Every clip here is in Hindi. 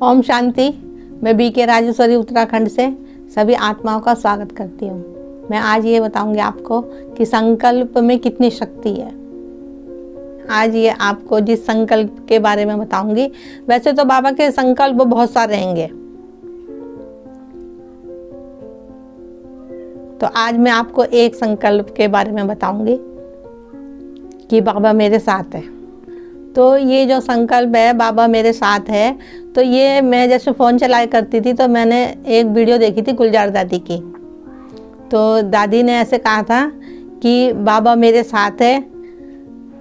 ओम शांति। मैं बीके राजेश्वरी उत्तराखंड से सभी आत्माओं का स्वागत करती हूँ। मैं आज ये बताऊंगी आपको कि संकल्प में कितनी शक्ति है। आज ये आपको जिस संकल्प के बारे में बताऊंगी, वैसे तो बाबा के संकल्प बहुत सारे रहेंगे, तो आज मैं आपको एक संकल्प के बारे में बताऊंगी कि बाबा मेरे साथ है। तो ये जो संकल्प है बाबा मेरे साथ है, तो ये मैं जैसे फ़ोन चलाया करती थी तो मैंने एक वीडियो देखी थी गुलजार दादी की। तो दादी ने ऐसे कहा था कि बाबा मेरे साथ है।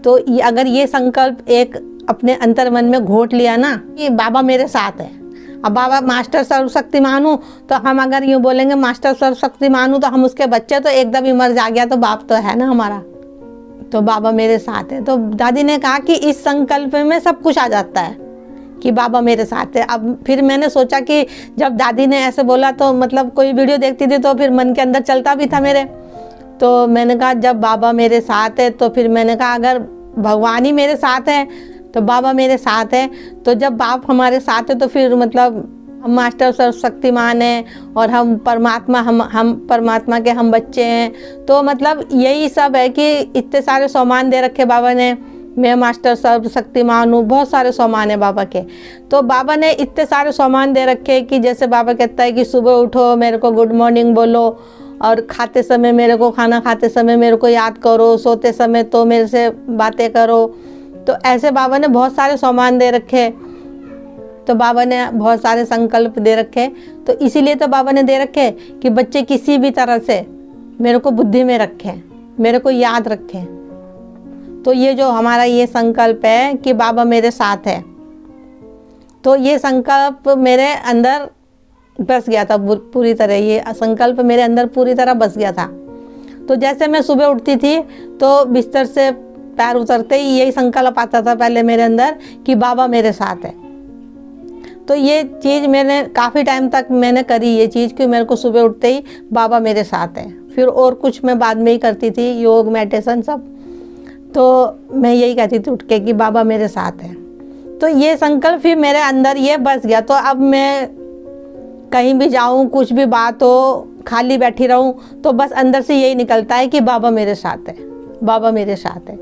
तो अगर ये संकल्प एक अपने अंतर मन में घोट लिया ना कि बाबा मेरे साथ है। अब बाबा मास्टर सर्वशक्तिमान हूँ, तो हम अगर यूँ बोलेंगे मास्टर सर्वशक्तिमान हूँ, तो हम उसके बच्चे तो एकदम ही मर जा गया, तो बाप तो है ना हमारा। तो बाबा मेरे साथ है। तो दादी ने कहा कि इस संकल्प में सब कुछ आ जाता है कि बाबा मेरे साथ है। अब फिर मैंने सोचा कि जब दादी ने ऐसे बोला तो मतलब कोई वीडियो देखती थी तो फिर मन के अंदर चलता भी था मेरे। तो मैंने कहा जब बाबा मेरे साथ है, तो फिर मैंने कहा अगर भगवान ही मेरे साथ है तो बाबा मेरे साथ है, तो जब बाप हमारे साथ है तो फिर मतलब हम मास्टर सर्वशक्तिमान हैं और हम परमात्मा, हम परमात्मा के हम बच्चे हैं। तो मतलब यही सब है कि इतने सारे सामान दे रखे बाबा ने। मैं मास्टर सर्वशक्तिमान हूँ, बहुत सारे सामान है बाबा के। तो बाबा ने इतने सारे सामान दे रखे कि जैसे बाबा कहता है कि सुबह उठो मेरे को गुड मॉर्निंग बोलो, और खाते समय मेरे को, खाना खाते समय मेरे को याद करो, सोते समय तो मेरे से बातें करो। तो ऐसे बाबा ने बहुत सारे सामान दे रखे। तो बाबा ने बहुत सारे संकल्प दे रखे। तो इसीलिए तो बाबा ने दे रखे कि बच्चे किसी भी तरह से मेरे को बुद्धि में रखें, मेरे को याद रखें। तो ये जो हमारा ये संकल्प है कि बाबा मेरे साथ है, तो ये संकल्प मेरे अंदर बस गया था पूरी तरह। ये संकल्प मेरे अंदर पूरी तरह बस गया था। तो जैसे मैं सुबह उठती थी तो बिस्तर से पैर उतरते ही यही संकल्प आता था पहले मेरे अंदर कि बाबा मेरे साथ है। तो ये चीज़ मैंने काफ़ी टाइम तक मैंने करी ये चीज़ कि मेरे को सुबह उठते ही बाबा मेरे साथ है। फिर और कुछ मैं बाद में ही करती थी, योग मेडिटेशन सब। तो मैं यही कहती थी उठ के कि बाबा मेरे साथ है। तो ये संकल्प फिर मेरे अंदर ये बस गया। तो अब मैं कहीं भी जाऊँ, कुछ भी बात हो, खाली बैठी रहूँ, तो बस अंदर से यही निकलता है कि बाबा मेरे साथ है, बाबा मेरे साथ है।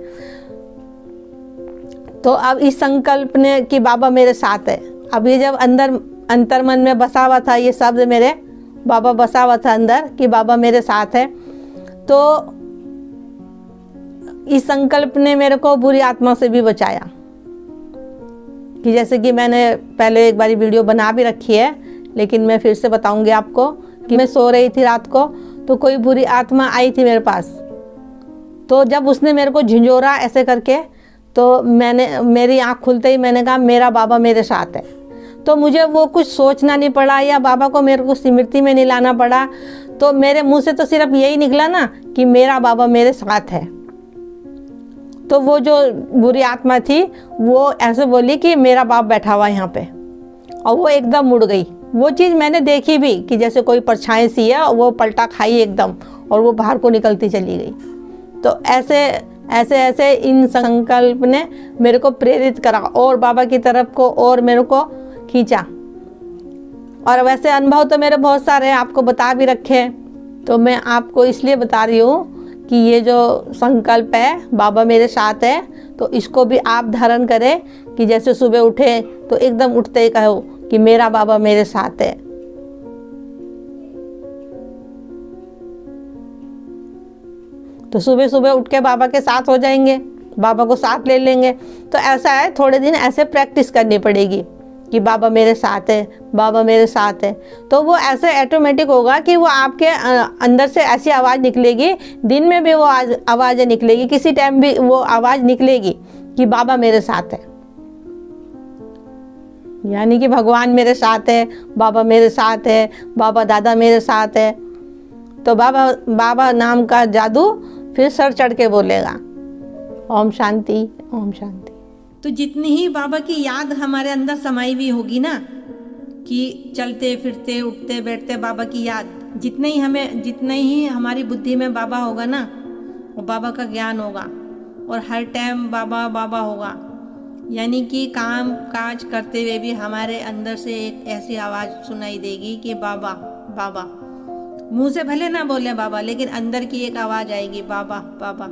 तो अब इस संकल्प ने कि बाबा मेरे साथ है, अब ये जब अंतर मन में बसा हुआ था ये शब्द, मेरे बाबा बसा हुआ था अंदर कि बाबा मेरे साथ है, तो इस संकल्प ने मेरे को बुरी आत्मा से भी बचाया। कि जैसे कि मैंने पहले एक बारी वीडियो बना भी रखी है, लेकिन मैं फिर से बताऊंगी आपको कि मैं सो रही थी रात को, तो कोई बुरी आत्मा आई थी मेरे पास। तो जब उसने मेरे को झिंझोरा ऐसे करके, तो मेरी आँख खुलते ही मैंने कहा मेरा बाबा मेरे साथ है। तो मुझे वो कुछ सोचना नहीं पड़ा या बाबा को मेरे को स्मृति में नहीं लाना पड़ा। तो मेरे मुंह से तो सिर्फ यही निकला ना कि मेरा बाबा मेरे साथ है। तो वो जो बुरी आत्मा थी वो ऐसे बोली कि मेरा बाप बैठा हुआ यहाँ पे, और वो एकदम मुड़ गई। वो चीज़ मैंने देखी भी कि जैसे कोई परछाई सी है, वो पलटा खाई एकदम और वो बाहर को निकलती चली गई। तो ऐसे इन संकल्प ने मेरे को प्रेरित करा और बाबा की तरफ को और मेरे को खींचा। और वैसे अनुभव तो मेरे बहुत सारे आपको बता भी रखे। तो मैं आपको इसलिए बता रही हूँ कि ये जो संकल्प है बाबा मेरे साथ है, तो इसको भी आप धारण करें कि जैसे सुबह उठे तो एकदम उठते ही कहो कि मेरा बाबा मेरे साथ है। तो सुबह सुबह उठ के बाबा के साथ हो जाएंगे, बाबा को साथ ले लेंगे। तो ऐसा है, थोड़े दिन ऐसे प्रैक्टिस करनी पड़ेगी कि बाबा मेरे साथ है, बाबा मेरे साथ है। तो वो ऐसे ऑटोमेटिक होगा कि वो आपके अंदर से ऐसी आवाज़ निकलेगी, दिन में भी वो आवाज़ें निकलेगी, किसी टाइम भी वो आवाज़ निकलेगी कि बाबा मेरे साथ है। यानी कि भगवान मेरे साथ है, बाबा मेरे साथ है, बाबा दादा मेरे साथ है। तो बाबा नाम का जादू फिर सर चढ़ के बोलेगा। ओम शांति, ओम शांति। तो जितनी ही बाबा की याद हमारे अंदर समाई हुई होगी ना, कि चलते फिरते उठते बैठते बाबा की याद, जितने ही हमारी बुद्धि में बाबा होगा ना, वो बाबा का ज्ञान होगा और हर टाइम बाबा बाबा होगा। यानी कि काम काज करते हुए भी हमारे अंदर से एक ऐसी आवाज़ सुनाई देगी कि बाबा बाबा। मुंह से भले ना बोले बाबा, लेकिन अंदर की एक आवाज़ आएगी, बाबा बाबा।